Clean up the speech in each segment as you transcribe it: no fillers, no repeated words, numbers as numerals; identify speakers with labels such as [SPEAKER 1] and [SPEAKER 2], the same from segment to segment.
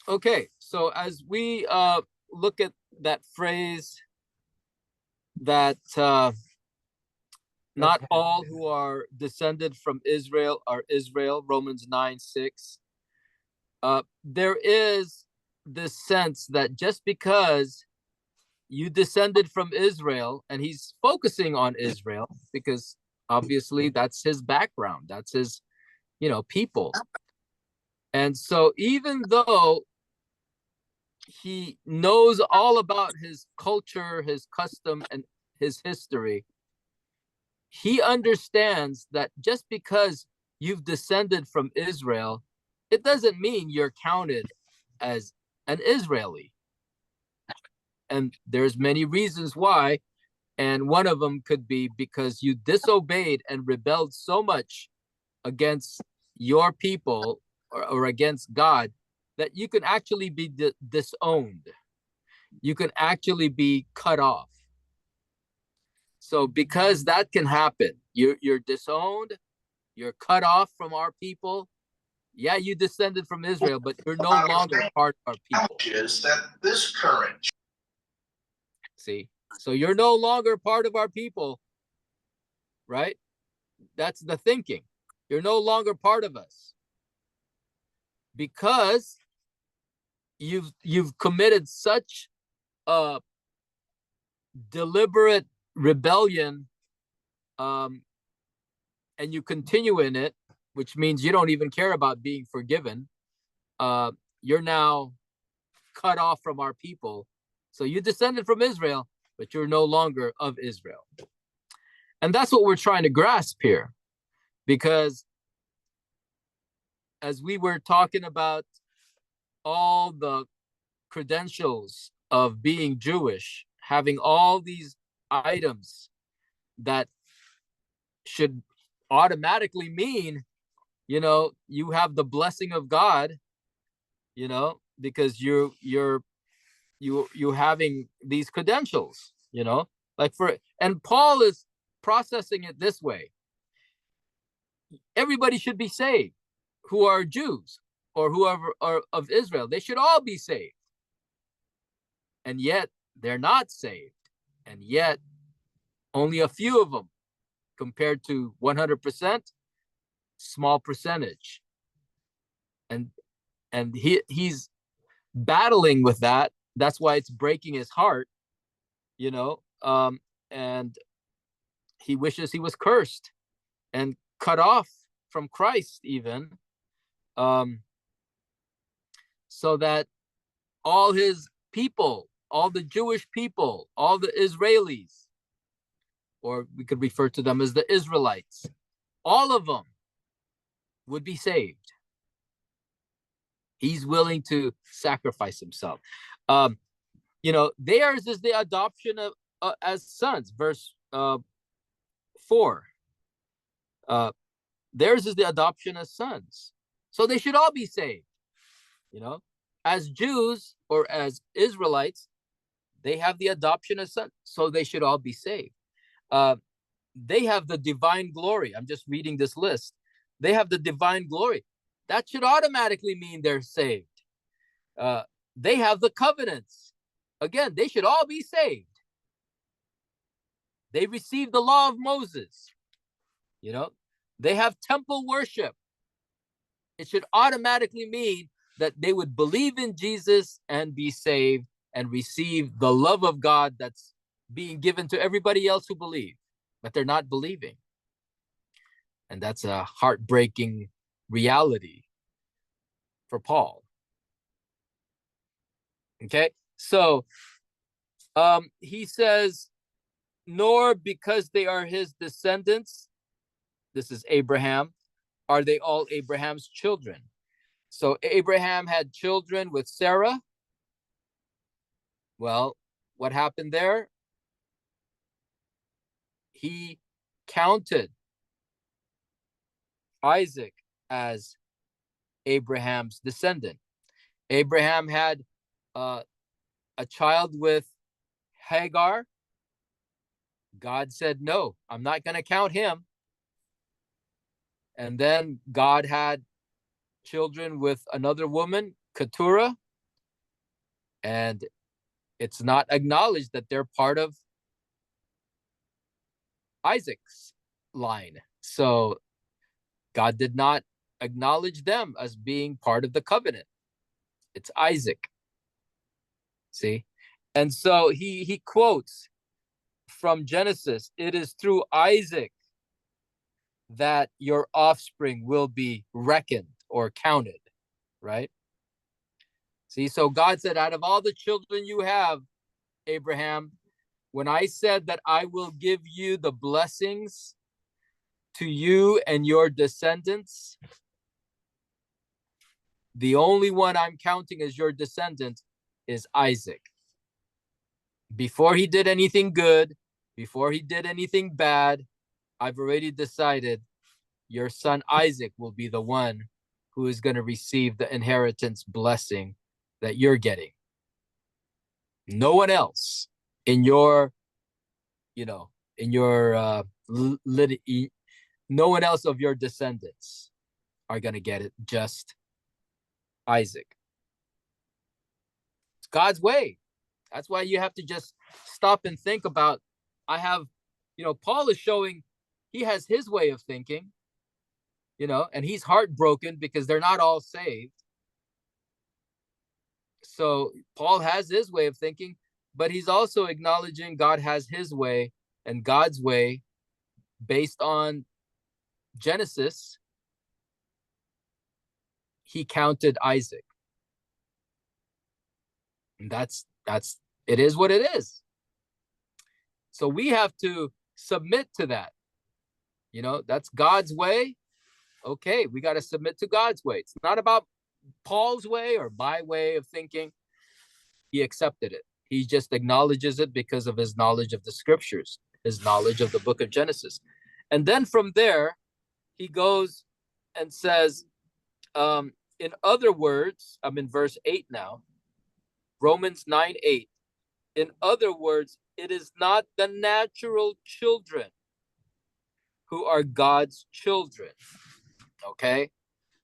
[SPEAKER 1] Okay, so as we look at that phrase that not all who are descended from Israel are Israel, Romans 9:6. There is this sense that just because you descended from Israel, and he's focusing on Israel because obviously that's his background, that's his, people. And so even though he knows all about his culture, his custom, and his history, he understands that just because you've descended from Israel, it doesn't mean you're counted as an Israeli. And there's many reasons why. And one of them could be because you disobeyed and rebelled so much against your people or against God that you can actually be disowned. You can actually be cut off. So because that can happen, you're disowned, you're cut off from our people. Yeah, you descended from Israel, but you're no longer part of our people.
[SPEAKER 2] Is that this current?
[SPEAKER 1] See, so you're no longer part of our people, right? That's the thinking. You're no longer part of us because you've committed such a deliberate rebellion, and you continue in it, which means you don't even care about being forgiven. You're now cut off from our people. So you descended from Israel, but you're no longer of Israel. And that's what we're trying to grasp here, because as we were talking about all the credentials of being Jewish, having all these items that should automatically mean, you have the blessing of God, because you're having these credentials, and Paul is processing it this way. Everybody should be saved who are Jews or whoever are of Israel. They should all be saved. And yet they're not saved. And yet only a few of them compared to 100%, small percentage. And he's battling with that. That's why it's breaking his heart, and he wishes he was cursed and cut off from Christ even, so that all his people, all the Jewish people, all the Israelis, or we could refer to them as the Israelites, all of them would be saved. He's willing to sacrifice himself. Theirs is the adoption of as sons, verse 4. Theirs is the adoption as sons. So they should all be saved. As Jews or as Israelites, they have the adoption as sons, so they should all be saved. They have the divine glory. I'm just reading this list. They have the divine glory. That should automatically mean they're saved. They have the covenants. Again, they should all be saved. They received the law of Moses. They have temple worship. It should automatically mean that they would believe in Jesus and be saved and receive the love of God that's being given to everybody else who believe, but they're not believing. And that's a heartbreaking reality for Paul. Okay, so he says, nor because they are his descendants, this is Abraham, are they all Abraham's children. So Abraham had children with Sarah. Well, what happened there? He counted Isaac as Abraham's descendant. Abraham had a child with Hagar. God said, no, I'm not going to count him. And then God had children with another woman, Keturah. And it's not acknowledged that they're part of Isaac's line. So God did not acknowledge them as being part of the covenant. It's Isaac. See? And so he quotes from Genesis, it is through Isaac that your offspring will be reckoned or counted, right? See, so God said, out of all the children you have, Abraham, when I said that I will give you the blessings to you and your descendants, the only one I'm counting as your descendant is Isaac. Before he did anything good, before he did anything bad, I've already decided your son Isaac will be the one who is going to receive the inheritance blessing that you're getting. No one else in your, no one else of your descendants are going to get it, just Isaac. It's God's way. That's why you have to just stop and think about, Paul is showing he has his way of thinking, and he's heartbroken because they're not all saved. So Paul has his way of thinking, but he's also acknowledging God has his way, and God's way, based on Genesis, he counted Isaac. And that's it is what it is. So we have to submit to that. That's God's way. Okay, we got to submit to God's way. It's not about Paul's way or my way of thinking. He accepted it. He just acknowledges it because of his knowledge of the scriptures, his knowledge of the book of Genesis. And then from there, he goes and says, in other words, I'm in verse 8 now, Romans 9:8. In other words, it is not the natural children who are God's children. Okay?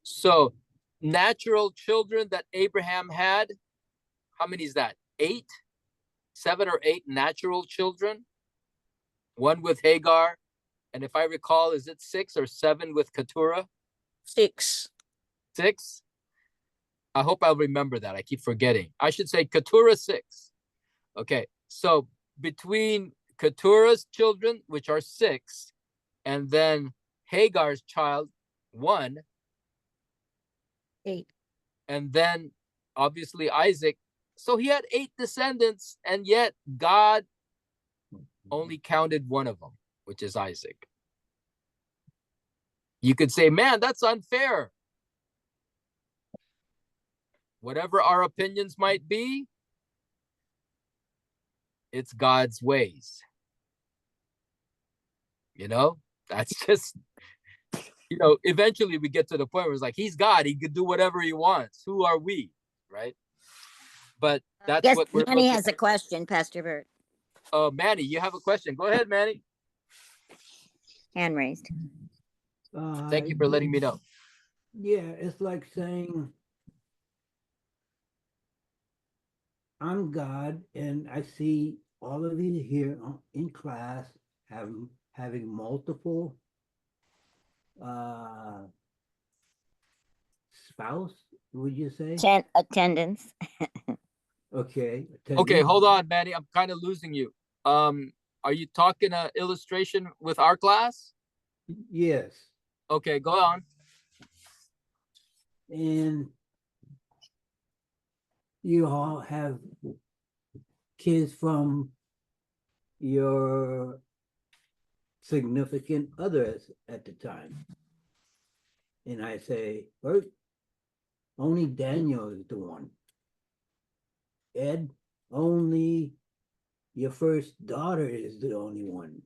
[SPEAKER 1] So, natural children that Abraham had, how many is that? 7 or 8 natural children? One with Hagar. And if I recall, is it 6 or 7 with Keturah?
[SPEAKER 3] 6.
[SPEAKER 1] 6? I hope I'll remember that. I keep forgetting. I should say Keturah 6. Okay, so between Keturah's children, which are 6, and then Hagar's child, 1.
[SPEAKER 3] 8.
[SPEAKER 1] And then obviously Isaac. So he had 8 descendants, and yet God only counted one of them, which is Isaac. You could say, man, that's unfair. Whatever our opinions might be, it's God's ways. That's just, eventually we get to the point where it's like, he's God, he could do whatever he wants. Who are we, right? But that's
[SPEAKER 3] Yes,
[SPEAKER 1] what we're
[SPEAKER 3] Manny
[SPEAKER 1] looking
[SPEAKER 3] has a question, Pastor Bert.
[SPEAKER 1] Oh, Manny, you have a question. Go ahead, Manny.
[SPEAKER 3] Hand raised.
[SPEAKER 1] Thank you for letting me know.
[SPEAKER 4] Yeah, it's like saying, I'm God, and I see all of you here in class having multiple spouse, would you say?
[SPEAKER 3] Attendance.
[SPEAKER 4] Okay.
[SPEAKER 1] Okay, hold on, Manny. I'm kind of losing you. Are you talking an illustration with our class?
[SPEAKER 4] Yes.
[SPEAKER 1] Okay, go on.
[SPEAKER 4] And you all have kids from your significant others at the time. And I say, Bert, only Daniel is the one. Ed, only your first daughter is the only one.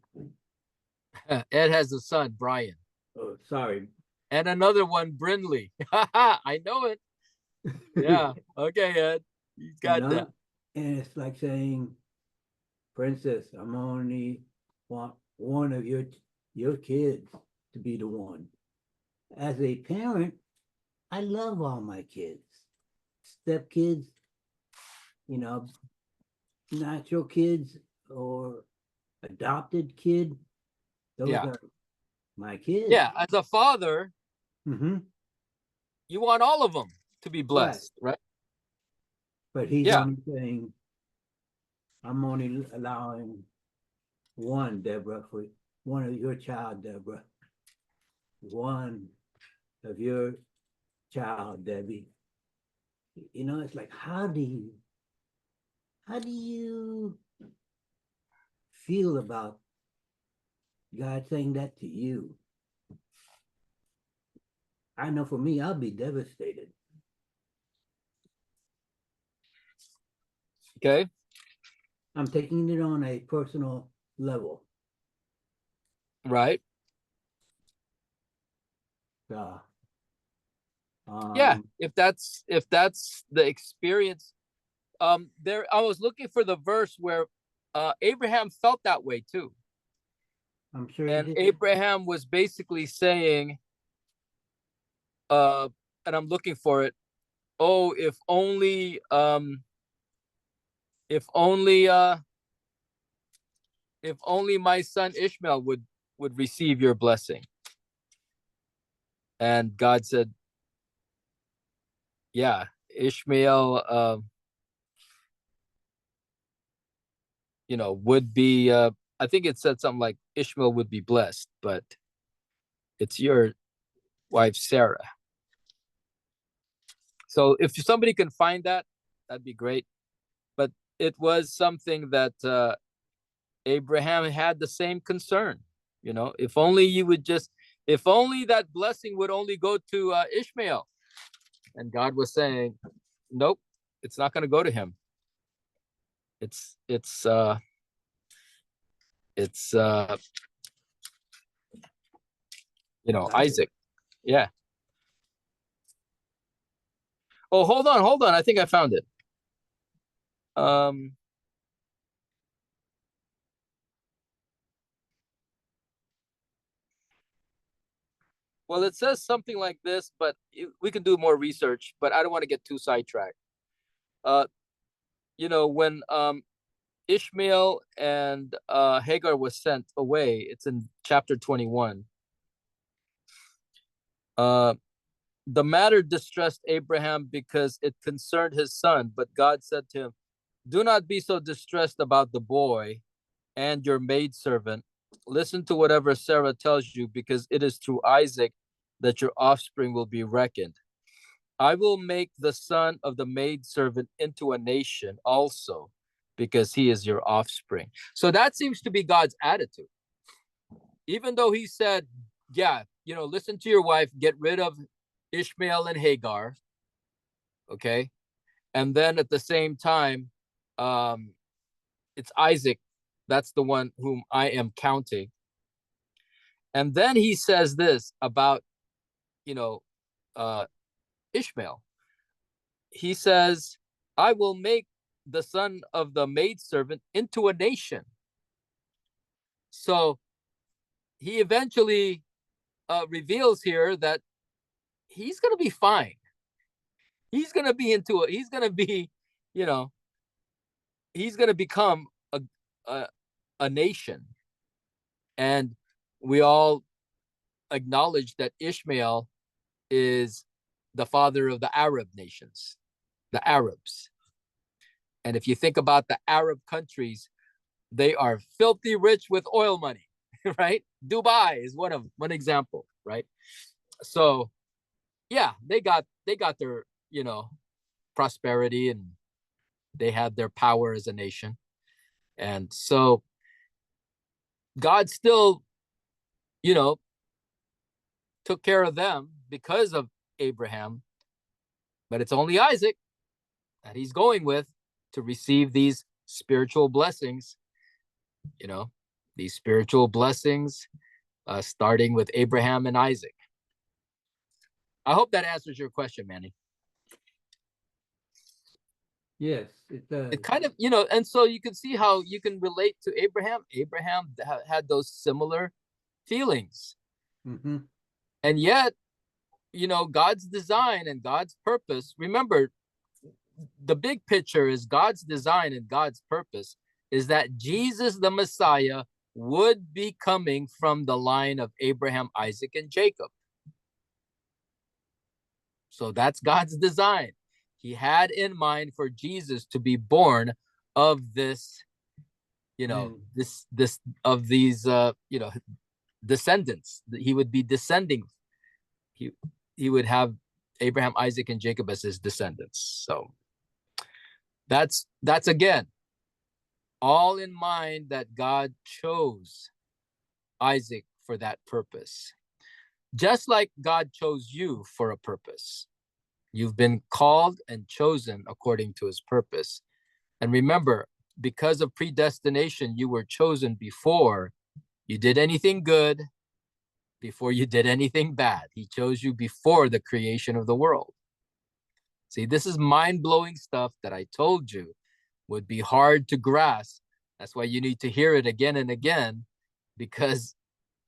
[SPEAKER 1] Ed has a son, Brian.
[SPEAKER 4] Oh, sorry.
[SPEAKER 1] And another one, Brindley. I know it. Yeah. Okay, Ed. He's got that.
[SPEAKER 4] And it's like saying, Princess, I'm only want one of your kids to be the one. As a parent, I love all my kids. Stepkids, you know, natural kids or adopted kid, those
[SPEAKER 1] Yeah.
[SPEAKER 4] are my kids.
[SPEAKER 1] Yeah. As a father,
[SPEAKER 4] Mm-hmm.
[SPEAKER 1] you want all of them to be
[SPEAKER 4] Right.
[SPEAKER 1] blessed, right?
[SPEAKER 4] But he's
[SPEAKER 1] Yeah.
[SPEAKER 4] only saying, I'm only allowing one, Deborah, for one of your child, Deborah. One of your child, Debbie. You know, it's like, how do you feel about God saying that to you? I know for me, I'll be devastated.
[SPEAKER 1] Okay.
[SPEAKER 4] I'm taking it on a personal level.
[SPEAKER 1] Right.
[SPEAKER 4] So,
[SPEAKER 1] Yeah. If that's the experience, there I was looking for the verse where Abraham felt that way too.
[SPEAKER 4] I'm sure he
[SPEAKER 1] And
[SPEAKER 4] did.
[SPEAKER 1] Abraham was basically saying, and I'm looking for it. Oh, if only if only my son Ishmael would receive your blessing. And God said, yeah, Ishmael would be I think it said something like Ishmael would be blessed, but it's your wife Sarah. So if somebody can find that, that'd be great. But it was something that Abraham had the same concern. If only if only that blessing would only go to Ishmael. And God was saying, nope, it's not going to go to him. It's Isaac. Yeah. Oh, hold on. I think I found it. Well, it says something like this, but we can do more research, but I don't want to get too sidetracked. Uh, when Ishmael and Hagar was sent away, it's in chapter 21. The matter distressed Abraham because it concerned his son, but God said to him, do not be so distressed about the boy and your maidservant. Listen to whatever Sarah tells you, because it is through Isaac that your offspring will be reckoned. I will make the son of the maidservant into a nation also, because he is your offspring. So that seems to be God's attitude. Even though he said, yeah, listen to your wife, get rid of Ishmael and Hagar. Okay. And then at the same time, it's Isaac. That's the one whom I am counting. And then he says this about, Ishmael. He says, I will make the son of the maidservant into a nation. So he eventually reveals here that he's going to be fine. He's going to be he's going to be, he's going to become a nation. And we all acknowledge that Ishmael is the father of the Arab nations, the Arabs. And if you think about the Arab countries, they are filthy rich with oil money, right? Dubai is one example, right? So yeah, they got their, prosperity, and they had their power as a nation. And so God still, took care of them because of Abraham, but it's only Isaac that he's going with to receive these spiritual blessings, these spiritual blessings, starting with Abraham and Isaac. I hope that answers your question, Manny.
[SPEAKER 4] Yes, it does.
[SPEAKER 1] It kind of, and so you can see how you can relate to Abraham. Abraham had those similar feelings.
[SPEAKER 4] Mm-hmm.
[SPEAKER 1] And yet, God's design and God's purpose, remember, the big picture is God's design and God's purpose is that Jesus, the Messiah, would be coming from the line of Abraham, Isaac, and Jacob. So that's God's design. He had in mind for Jesus to be born of this, this of these, descendants. He would be descending. He would have Abraham, Isaac, and Jacob as his descendants. So that's again, all in mind that God chose Isaac for that purpose. Just like God chose you for a purpose. You've been called and chosen according to his purpose. And remember, because of predestination, you were chosen before you did anything good, before you did anything bad. He chose you before the creation of the world. See, this is mind-blowing stuff that I told you would be hard to grasp. That's why you need to hear it again and again, because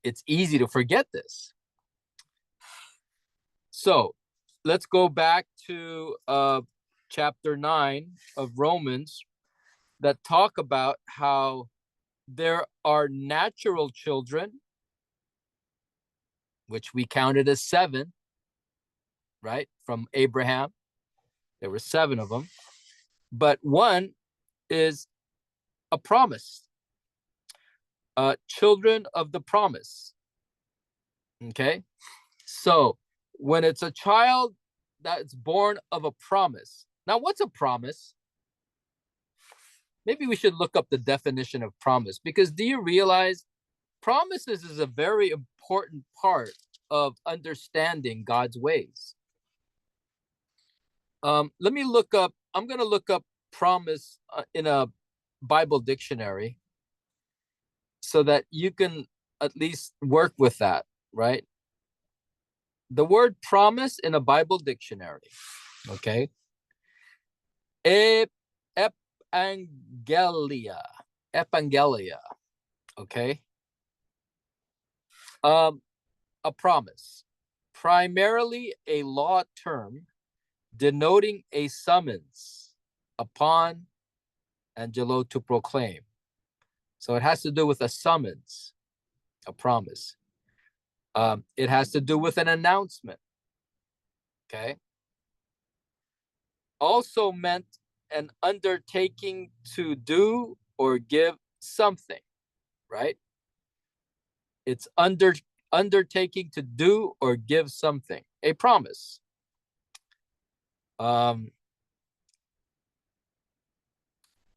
[SPEAKER 1] it's easy to forget this. So let's go back to chapter 9 of Romans that talk about how there are natural children, which we counted as 7, right? From Abraham. There were 7 of them. But one is a promise. Children of the promise. Okay? So when it's a child that's born of a promise. Now, what's a promise? Maybe we should look up the definition of promise, because do you realize promises is a very important part of understanding God's ways. Let me look up, I'm going to look up promise in a Bible dictionary so that you can at least work with that, right? The word promise in a Bible dictionary, okay? Epangelia, okay? A promise, primarily a law term denoting a summons upon Angelo to proclaim. So it has to do with a summons, a promise. It has to do with an announcement, okay? Also meant an undertaking to do or give something, right? It's undertaking to do or give something, a promise.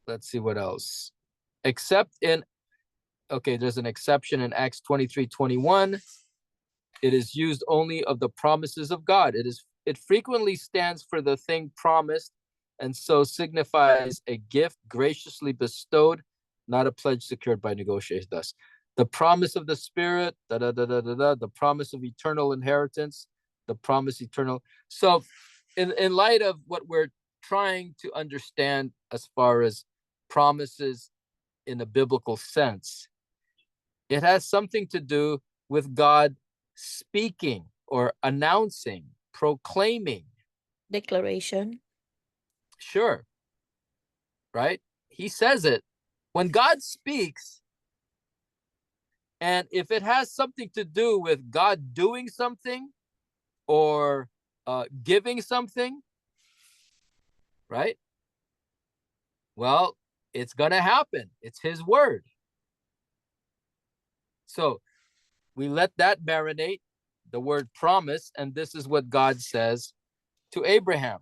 [SPEAKER 1] Let's see what else. Except in, okay, there's an exception in Acts 23:21. It is used only of the promises of God. It frequently stands for the thing promised, and so signifies a gift graciously bestowed, not a pledge secured by negotiation. Thus, the promise of the Spirit, the promise of eternal inheritance, the promise eternal. So in light of what we're trying to understand as far as promises in a biblical sense, it has something to do with God speaking or announcing, proclaiming.
[SPEAKER 3] Declaration.
[SPEAKER 1] Sure. Right? He says it. When God speaks, and if it has something to do with God doing something or giving something, right? Well, it's going to happen. It's his word. So we let that marinate, the word promise, and this is what God says to Abraham.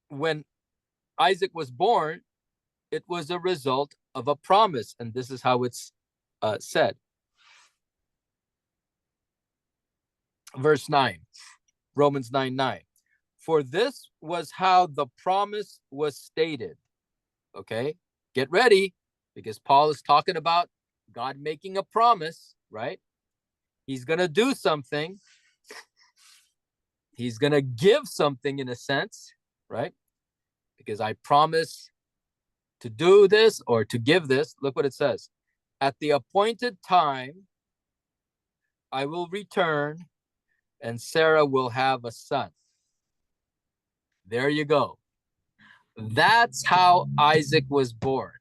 [SPEAKER 1] When Isaac was born, it was a result of a promise, and this is how it's said. Verse 9, Romans 9:9. For this was how the promise was stated. Okay, get ready, because Paul is talking about God making a promise, right? He's going to do something. He's going to give something in a sense, right? Because I promise to do this or to give this. Look what it says. At the appointed time, I will return and Sarah will have a son. There you go. That's how Isaac was born.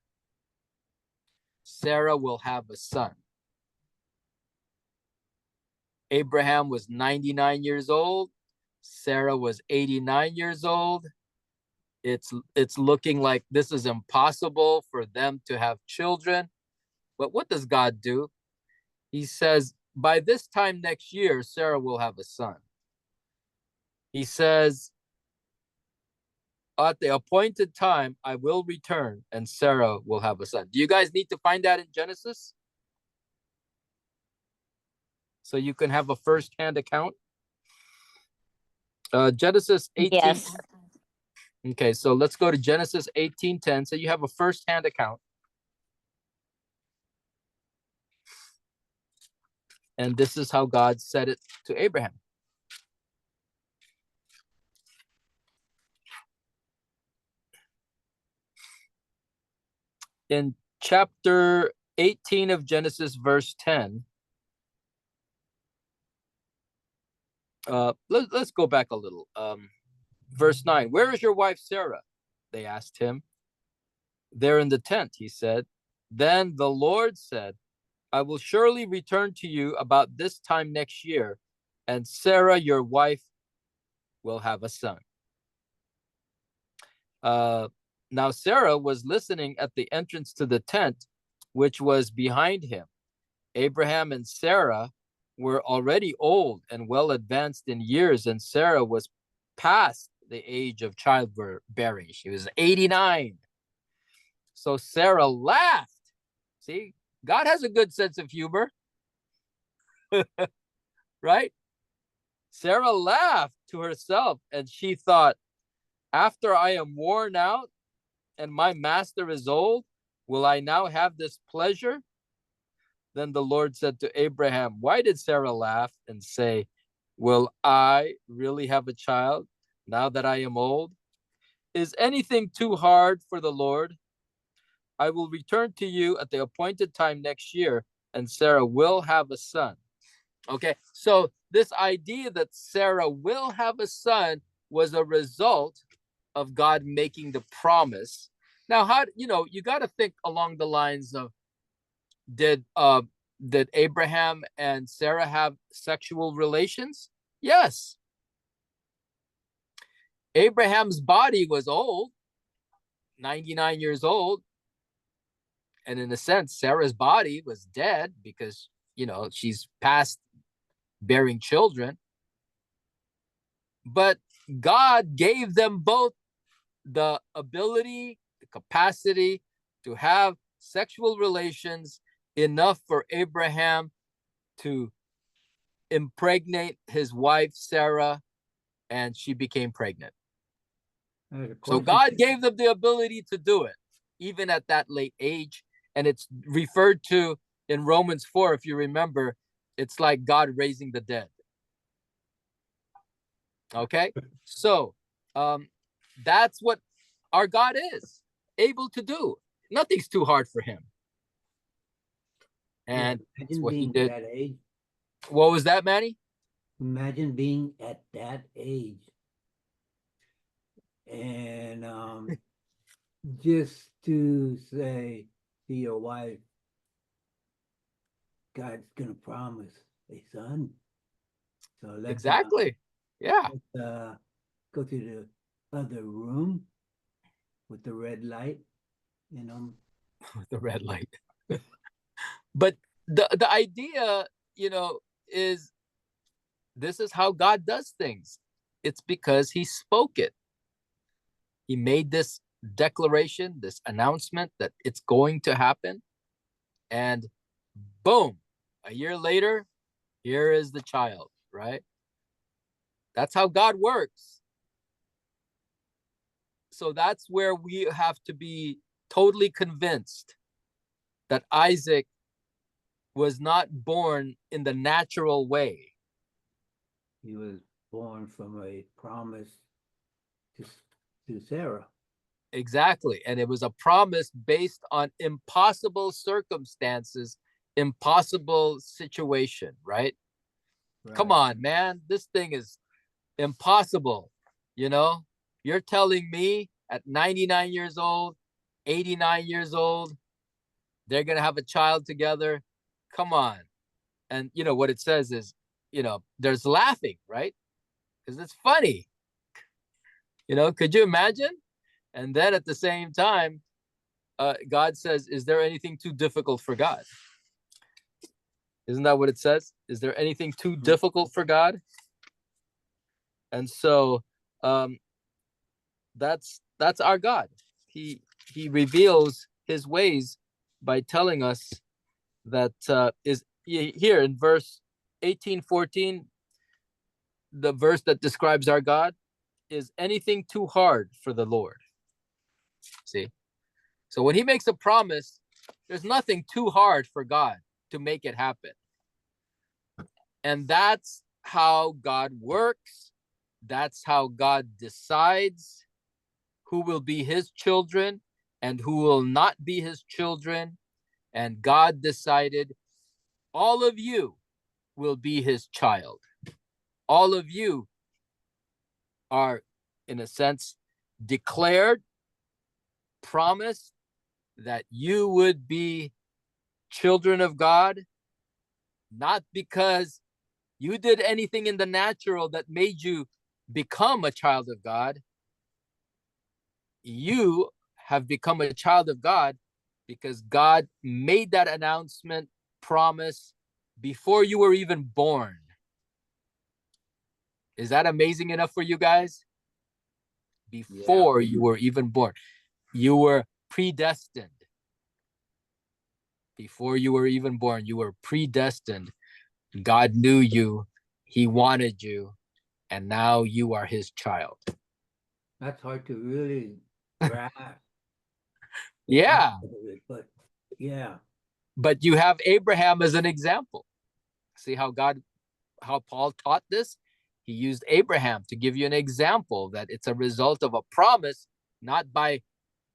[SPEAKER 1] Sarah will have a son. Abraham was 99 years old. Sarah was 89 years old. It's looking like this is impossible for them to have children. But what does God do? He says, by this time next year, Sarah will have a son. He says, at the appointed time, I will return and Sarah will have a son. Do you guys need to find that in Genesis? So you can have a first-hand account? Genesis 18.
[SPEAKER 3] Yes.
[SPEAKER 1] Okay, so let's go to Genesis 18:10. So you have a first-hand account. And this is how God said it to Abraham. In chapter 18 of Genesis, verse 10, let's go back a little. Verse 9, where is your wife Sarah? They asked him. There in the tent, he said. Then the Lord said, I will surely return to you about this time next year, and Sarah, your wife, will have a son. Now Sarah was listening at the entrance to the tent, which was behind him. Abraham and Sarah were already old and well advanced in years, and Sarah was past the age of childbearing. She was 89. So Sarah laughed. See, God has a good sense of humor. Right? Sarah laughed to herself, and she thought, after I am worn out and my master is old, will I now have this pleasure? Then the Lord said to Abraham, why did Sarah laugh and say, will I really have a child now that I am old? Is anything too hard for the Lord? I will return to you at the appointed time next year, and Sarah will have a son. Okay, so this idea that Sarah will have a son was a result of God making the promise. Now, you got to think along the lines of, did Abraham and Sarah have sexual relations? Yes. Abraham's body was old, 99 years old. And in a sense, Sarah's body was dead because, she's past bearing children. But God gave them both the ability, the capacity to have sexual relations enough for Abraham to impregnate his wife, Sarah, and she became pregnant. So God gave them the ability to do it, even at that late age. And it's referred to in Romans 4, if you remember, it's like God raising the dead. Okay, so that's what our God is able to do. Nothing's too hard for him. And that's what he did.
[SPEAKER 4] That age.
[SPEAKER 1] What was that, Manny?
[SPEAKER 4] Imagine being at that age. And just to say to your wife, God's gonna promise a son. So let's
[SPEAKER 1] Exactly. Yeah.
[SPEAKER 4] let's go to the other room with the red light,
[SPEAKER 1] The red light. But the idea, is this is how God does things. It's because he spoke it. He made this declaration, this announcement that it's going to happen. And boom, a year later, here is the child, right? That's how God works. So that's where we have to be totally convinced that Isaac was not born in the natural way.
[SPEAKER 4] he was born from a promise to Sarah.
[SPEAKER 1] Exactly. And it was a promise based on impossible circumstances, impossible situation, right? Come
[SPEAKER 4] Right.
[SPEAKER 1] on, man. This thing is impossible. You know, you're telling me at 99 years old, 89 years old, they're going to have a child together. Come on. And you know what it says is, you know, there's laughing, right? Because it's funny. You know, could you imagine? And then at the same time, God says, is there anything too difficult for God? Isn't that what it says? Is there anything too difficult for God? And so that's our God. He reveals his ways by telling us that is here in verse 18:14, the verse that describes our God, is anything too hard for the Lord. See? So when he makes a promise, there's nothing too hard for God to make it happen. And that's how God works. That's how God decides who will be his children and who will not be his children. And God decided all of you will be his child. All of you are, in a sense, declared, promised that you would be children of God, not because you did anything in the natural that made you become a child of God. You have become a child of God because God made that announcement, promise, before you were even born. Is that amazing enough for you guys? Before you were even born, you were predestined. Before you were even born, you were predestined. God knew you, he wanted you, and now you are his child.
[SPEAKER 4] That's hard to really grasp.
[SPEAKER 1] Yeah.
[SPEAKER 4] But yeah.
[SPEAKER 1] But you have Abraham as an example. See how Paul taught this? He used Abraham to give you an example that it's a result of a promise, not by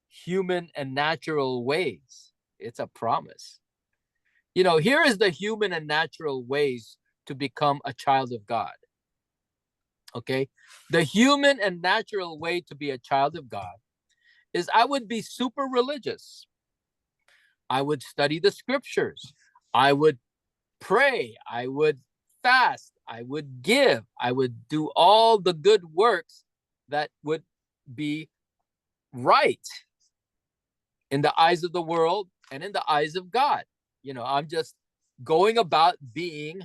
[SPEAKER 1] human and natural ways. It's a promise. You know, here is the human and natural ways to become a child of God. Okay? The human and natural way to be a child of God is I would be super religious. I would study the scriptures. I would pray. I would fast. I would give. I would do all the good works that would be right in the eyes of the world and in the eyes of God. You know, I'm just going about being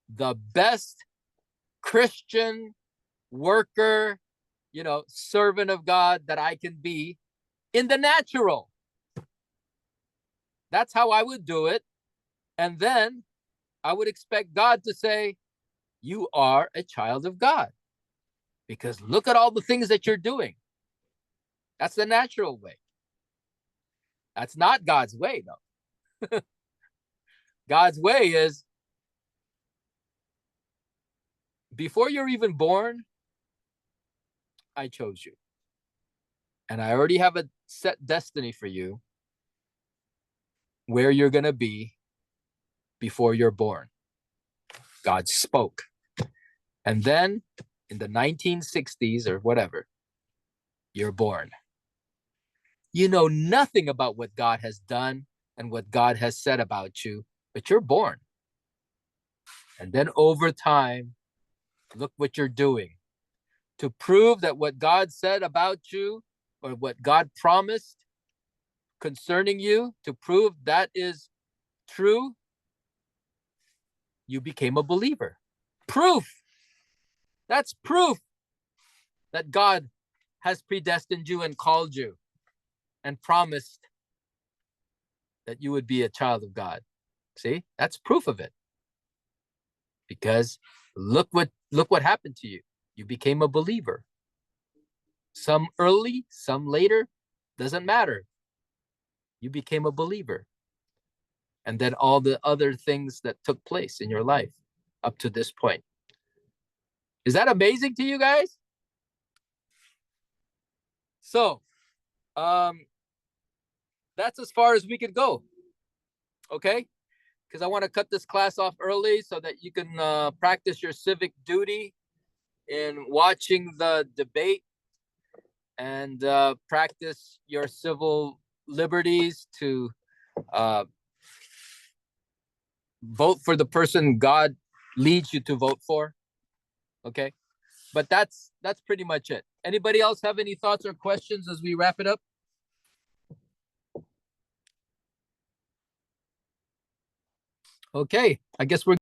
[SPEAKER 1] the best Christian worker, you know, servant of God that I can be in the natural. That's how I would do it. And then I would expect God to say, you are a child of God. Because look at all the things that you're doing. That's the natural way. That's not God's way, though. God's way is before you're even born, I chose you. And I already have a set destiny for you where you're going to be before you're born. God spoke. And then in the 1960s or whatever, you're born. You know nothing about what God has done and what God has said about you, but you're born. And then over time, look what you're doing. To prove that what God said about you or what God promised concerning you, to prove that is true, you became a believer. Proof. That's proof that God has predestined you and called you and promised that you would be a child of God. See, that's proof of it. Because look what happened to you. You became a believer. Some early, some later, doesn't matter. You became a believer. And then all the other things that took place in your life up to this point. Is that amazing to you guys? So, that's as far as we could go. Okay? because I want to cut this class off early so that you can practice your civic duty in watching the debate and practice your civil liberties to vote for the person God leads you to vote for. Okay, but that's pretty much it. Anybody else have any thoughts or questions as we wrap it up? Okay, I guess we're